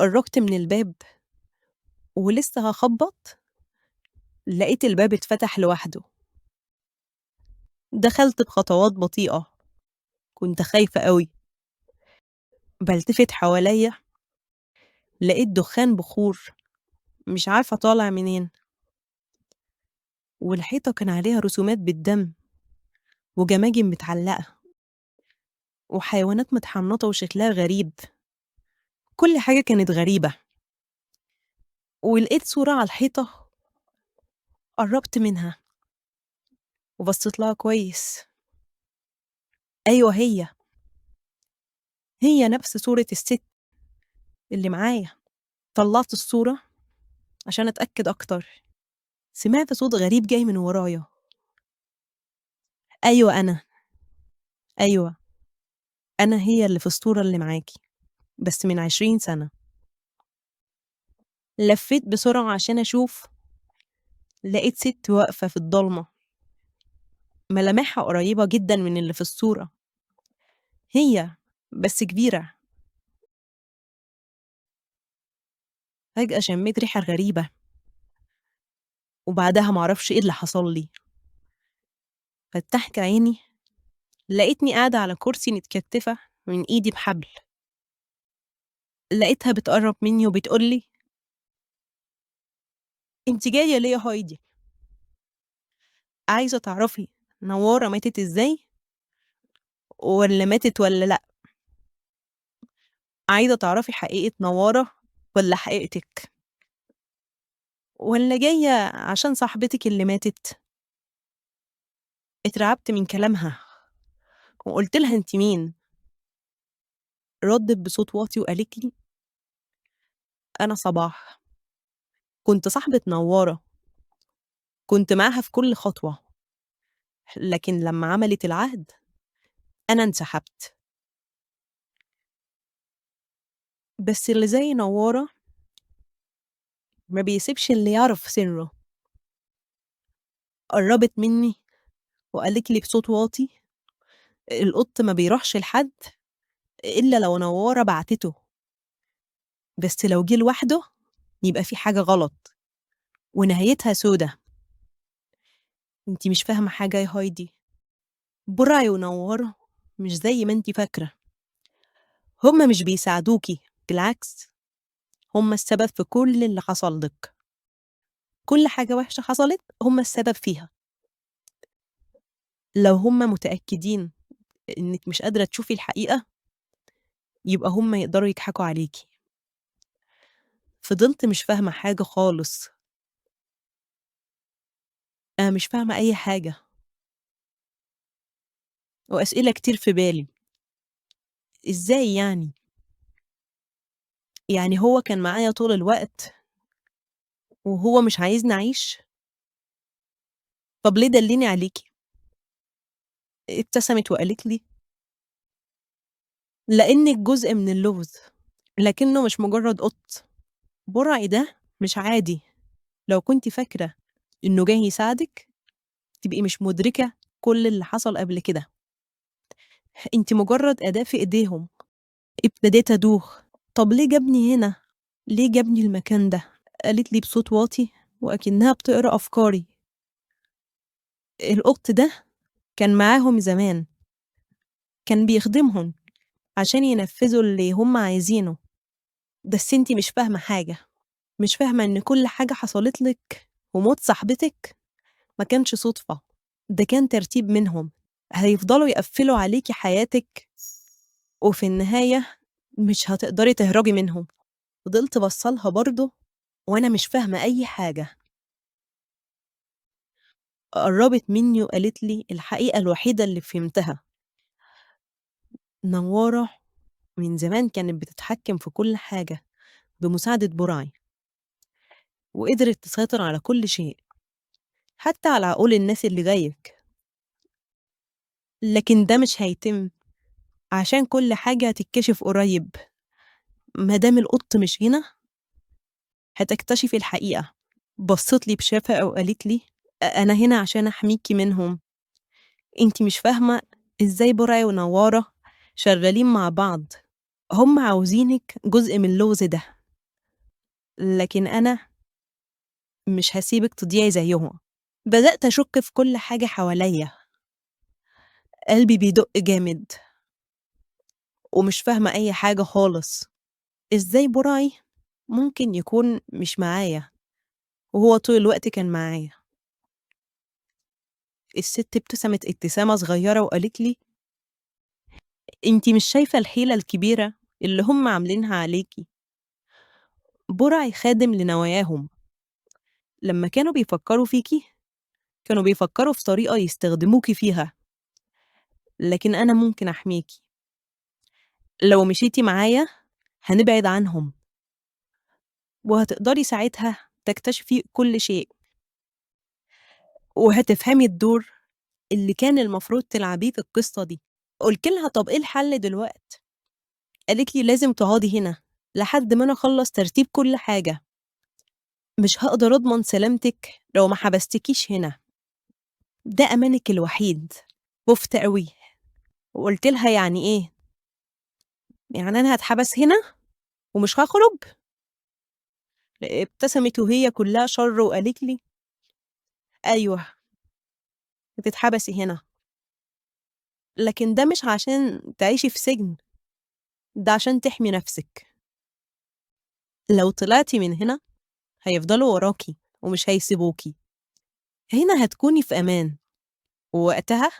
قرّبت من الباب ولسه هاخبّط، لقيت الباب اتفتح لوحده. دخلت بخطوات بطيئة، كنت خايفة أوي. بالتفت حواليّا، لقيت دخان بخور مش عارفة طالع منين، والحيطة كان عليها رسومات بالدم وجماجم متعلقة وحيوانات متحنطة وشكلها غريب. كل حاجة كانت غريبة. ولقيت صورة على الحيطة، قرّبت منها وبصّيت لها كويس. أيوه هي نفس صورة الست اللي معايا. طلّعت الصورة عشان أتأكد أكتر. سمعت صوت غريب جاي من ورايا. أيوه أنا، أيوه، أنا هي اللي في الصورة اللي معاكِ، بس من 20 سَنة. لفّيت بسرعة عشان أشوف، لقيت سِت واقفة في الضلمة، ملامحها قريّبة جدًا من اللي في الصورة. هي، بس كبيرة. فجأة شمّيت ريحة غريبة، وبعدها ما أعرفش إيه اللي حصل لي. فتّحت عيني، لقيتني قاعدة على كرسي متكتّفة من إيدي بحبل. لقيتها بتقرّب منّي وبتقول لي: "أنتِ جاية ليه يا هايدي؟ عايزة تعرفي نوّارة ماتت إزاي والّا ماتت والّا لأ؟ عايزة تعرفي حقيقة نوّارة والّا حقيقتِك؟ والّا جاية عشان صاحبتِك اللي ماتت؟" اترعبت من كلامها وقُلت لها: "أنتِ مين؟" ردِّت بصوت واطي وقالت لي: "أنا صباح، كنت صاحبة نوّارة، كنت معاها في كل خطوة، لكن لمّا عملت العهد أنا انسحبت." بس اللي زي نوّارة ما بيسيبش اللي يعرف سِرّه. قرّبت منّي وقالت لي بصوت واطي: "القط ما بيروحش لحد إلا لو نوّارة بعتته، بس لو جه لوحده يبقى في حاجة غلط ونهايتها سودا." أنتِ مش فاهمة حاجة يا هايدي. برعي ونوّرة مش زي ما أنتِ فاكرة. هُم مش بيساعدوكِ، بالعكس هُم السبب في كل اللي حصل لِك. كل حاجة وحشة حصلت هُم السبب فيها. لو هُم متأكدين إنِّك مش قادرة تشوفي الحقيقة، يبقى هُم يقدروا يضحكوا عليكِ. فضلت مش فاهمة حاجة خالص. أنا مش فاهمة أي حاجة، وأسئلة كتير في بالي. إزاي يعني؟ يعني هو كان معايا طول الوقت وهو مش عايزني أعيش؟ طب ليه دلّني عليكِ؟ ابتسمت وقالت لي: "لإنِّك جزء من اللغز، لكنه مش مجرد قط. برعي ده مش عادي. لو كنتِ فاكرة إنه جاي يساعدِك، تبقي مش مدركة كل اللي حصل قبل كده. أنتِ مجرد أداة في إيديهم." ابتديت أدوخ. طب ليه جابني هنا؟ ليه جابني المكان ده؟ قالت لي بصوت واطي وأكنها بتقرا أفكاري: "القط ده كان معاهم زمان، كان بيخدمهم عشان ينفذوا اللي هم عايزينه. بس أنتِ مش فاهمة حاجة، مش فاهمة إن كل حاجة حصلت لِك وموت صاحبتِك ما كانش صُدفة، ده كان ترتيب منهم. هيفضلوا يقفّلوا عليكِ حياتِك وفي النهاية مش هتقدري تهربي منهم." فضلت باصّة لها برضه وأنا مش فاهمة أي حاجة. قرّبت منّي وقالت لي الحقيقة الوحيدة اللي فهمتها: نوّارة من زمان كانت بتتحكّم في كل حاجة بمساعدة برعي، وقدرت تسيطر على كل شيء، حتى على عقول الناس اللي زيِّك. لكن ده مش هيتم، عشان كل حاجة هتتكشف قريب. ما دام القط مش هنا، هتكتشفي الحقيقة. بصّت لي بشفقة وقالت لي: "أنا هنا عشان أحميكِ منهم. أنتِ مش فاهمة إزاي برعي ونوّارة شغّالين مع بعض. هم عاوزينِك جزء من اللغز ده." لكن أنا مش هاسيبِك تضيعي زيّهم. بدأت أشُك في كل حاجة حواليّا، قلبي بيدق جامد ومش فاهمة أي حاجة خالص. إزاي بُرعي ممكن يكون مش معايا وهو طول الوقت كان معايا؟ الست ابتسمت ابتسامة صغيرة وقالت لي: "أنتِ مش شايفة الحيلة الكبيرة اللي هم عاملينها عليكِ؟ بُرعي خادم لنواياهم، لمّا كانوا بيفكّروا فيكِ، كانوا بيفكّروا في طريقة يستخدموكِ فيها، لكن أنا ممكن أحميكِ. لو مشيتِ معايا هنبعد عنهم، وهتقدري ساعتها تكتشفي كل شيء، وهتفهمي الدور اللي كان المفروض تلعبيه في القصة دي." قُلت لها: "طَب إيه الحل دلوقتي؟" قالت لي: "لازم تقعدي هنا لحد ما أنا أخلّص ترتيب كل حاجة، مش هاقدر أضمن سلامتِك لو ما حبستكيش هنا، ده أمانِك الوحيد." خُفت أوي وقُلت لها: "يعني إيه؟ يعني أنا هاتحبس هنا ومش هاخرج؟" ابتسمت وهي كلّها شَر وقالت لي: "أيوه، هتتحبسي هنا، لكن ده مش عشان تعيشي في سجن، ده عشان تحمي نَفْسِك. لو طلعتِ من هنا هيفضلوا وراكِ ومش هيسيبوكِ، هنا هتكوني في أمان، ووقتها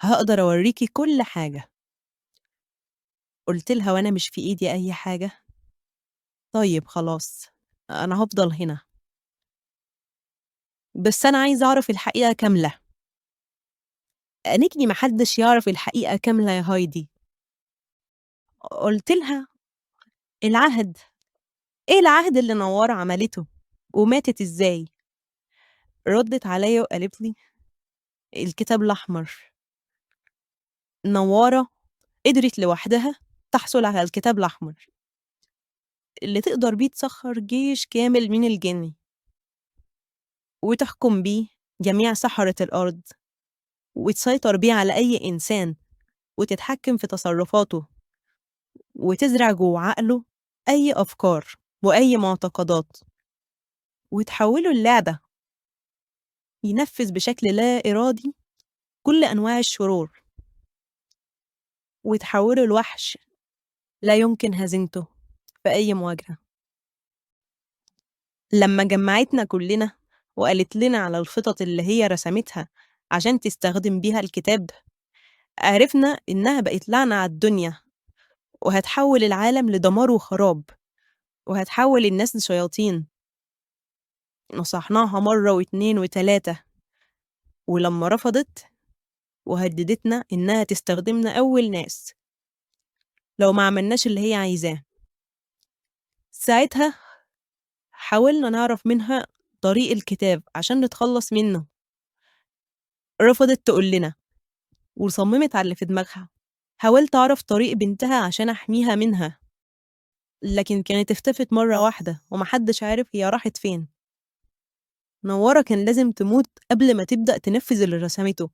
هاقدر أورّيكِ كل حاجة." قُلت لها: "وأنا مش في إيدي أي حاجة؟ طيب خلاص، أنا هافضل هنا، بس أنا عايزة أعرف الحقيقة كاملة." قالت لي: "ما حدّش يعرف الحقيقة كاملة يا هايدي." قُلت لها: "العهد، إيه العهد اللي نوّارة عملته، وماتت إزاي؟" ردِّت عليَّ وقالت لي: "الكتاب الأحمر، نوّارة قدرت لوحدها تحصل على الكتاب الأحمر، اللي تقدر بيه تسخّر جيش كامل من الجِن، وتحكم بيه جميع سحرة الأرض، وتسيطر بيه على أي إنسان، وتتحكم في تصرفاته، وتزرع جوّه عقله أي أفكار وأي معتقدات، وتحوّله للعبة ينفّذ بشكل لا إرادي كل أنواع الشرور، وتحوّله لوحش لا يمكن هزيمته في أي مواجهة." لمّا جمّعتنا كُلّنا وقالت لنا على الخطط اللي هي رسمتها عشان تستخدم بيها الكتاب، عرفنا إنها بقت لعنة على الدنيا، وهتحوّل العالم لدمار وخراب، وهتحوّل الناس لشياطين. نصحناها مرّة و2 و3، ولمّا رفضت وهدّدتنا إنها تستخدمنا أول ناس لو ما عملناش اللي هي عايزاه. ساعتها حاولنا نعرف منها طريق الكتاب عشان نتخلّص منّه، رفضت تقول لنا وصممت على اللي في دماغها. حاولت أعرف طريق بنتها عشان أحميها منها، لكن كانت اختفت مرّة واحدة وما حدش عارف هي راحت فين. نوّارة كان لازم تموت قبل ما تبدأ تنفّذ اللي رسمته.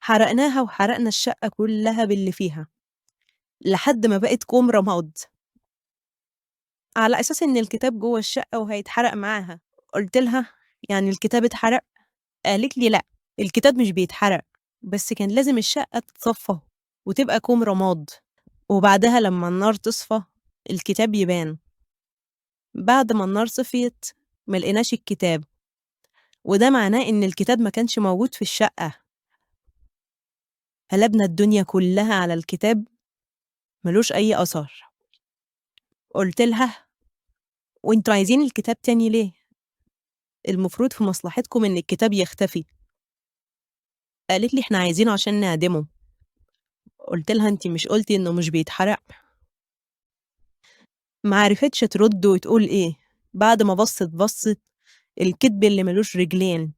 حرقناها وحرقنا الشقة كلّها باللي فيها، لحد ما بقت كوم رماد، على أساس إن الكتاب جوّه الشقة وهيتحرق معاها. قُلت لها: "يعني الكتاب اتحرق؟" قالت لي: "لأ، الكتاب مش بيتحرق، بس كان لازم الشقة تتصفّى وتبقى كوم رماد، وبعدها لمّا النار تصفى الكتاب يبان." بعد ما النار صفيت ما لقيناش الكتاب، وده معناه إن الكتاب ما كانش موجود في الشقة. قلبنا الدنيا كلّها على الكتاب، ما لوش أي أثر. قُلت لها: "وأنتم عايزين الكتاب تاني ليه؟ المفروض في مصلحتكم إن الكتاب يختفي." قالت لي: "إحنا عايزينه عشان نعدمه." قُلت لها: "أنتِ مش قُلتِ إنه مش بيتحرق؟" ما عرفتش ترد وتقول إيه، بعد ما بصّت الكدب اللي ما لوش رجلين.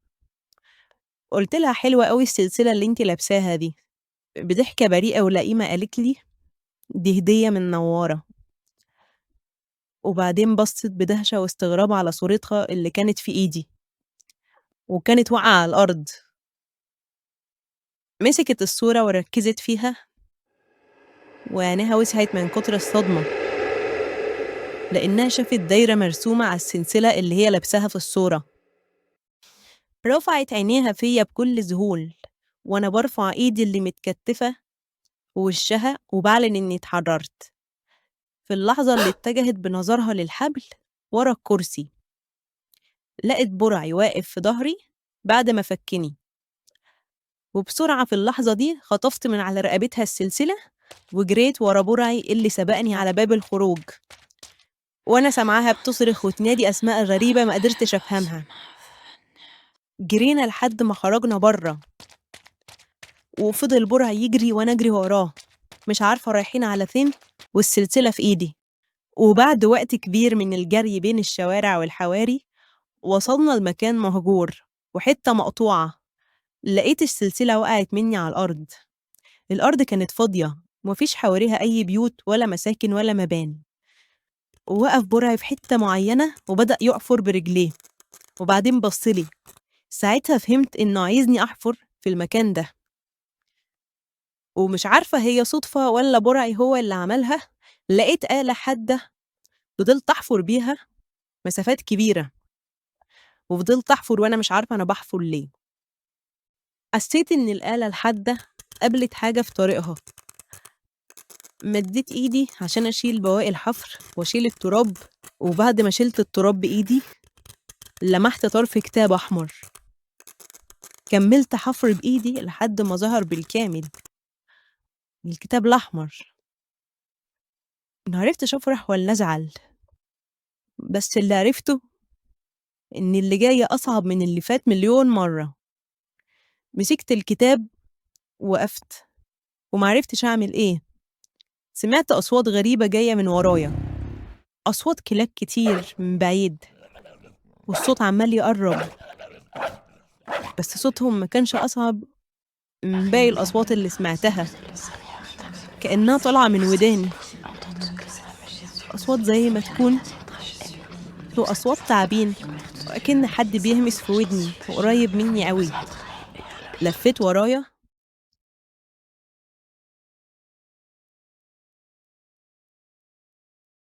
قُلت لها: "حلوة أوي السلسلة اللي أنتِ لابساها دي." بضحكة بريئة ولئيمة قالت لي: "دي هدية من نوّارة." وبعدين بصّت بدهشة واستغراب على صورتها اللي كانت في إيدي، وكانت واقعة على الأرض. مسكت الصورة وركّزت فيها، وعينيها وسعت من كتر الصدمة. لإنها شافت دايرة مرسومة على السلسلة اللي هي لابساها في الصورة. رفعت عينيها فيا بكل ذهول وأنا برفع إيدي اللي متكتفة ووشها وبعلن إني اتحررت. في اللحظة اللي اتجهت بنظرها للحبل ورا الكرسي لقت برعي واقف في ظهري بعد ما فكني، وبسرعة في اللحظة دي خطفت من على رقبتها السلسلة وجريت ورا برعي اللي سبقني على باب الخروج، وأنا سامعاها بتصرخ وتنادي أسماء غريبة ما قدرتش أفهمها. جرينا لحد ما خرجنا بره، وفضل برعي يجري وأنا أجري وراه مش عارفة رايحين على فين والسلسلة في إيدي. وبعد وقت كبير من الجري بين الشوارع والحواري وصلنا لمكان مهجور وحتة مقطوعة. لقيت السلسلة وقعت مني على الأرض. الأرض كانت فاضية ومفيش حواليها أي بيوت ولا مساكن ولا مباني. ووقف برعي في حتة معينة وبدأ يحفر برجليه وبعدين بصلي. ساعتها فهمت إنه عايزني أحفر في المكان ده، ومش عارفة هي صدفة ولا برعي هو اللي عملها. لقيت آلة حادة فضلت أحفر بيها مسافات كبيرة، وفضلت أحفر وأنا مش عارفة أنا بحفر ليه. حسيت إن الآلة الحادة قابلت حاجة في طريقها. مديت إيدي عشان أشيل بواقي الحفر وأشيل التراب، وبعد ما شلت التراب بإيدي لمحت طرف كتاب أحمر. كملت حفر بإيدي لحد ما ظهر بالكامل الكتاب الأحمر. معرفتش أفرح ولا أزعل، بس اللي عرفته إن اللي جاي أصعب من اللي فات مليون مرة. مسكت الكتاب ووقفت ومعرفتش أعمل إيه. سمعت أصوات غريبة جاية من ورايا، أصوات كلاب كتير من بعيد، والصوت عمال يقرب، بس صوتهم ما كانش أصعب من باقي الأصوات اللي سمعتها، كأنها طالعة من وداني. أصوات زي ما تكون وأصوات تعابين، وأكن حد بيهمس في ودني وقريب مني قوي. لفيت ورايا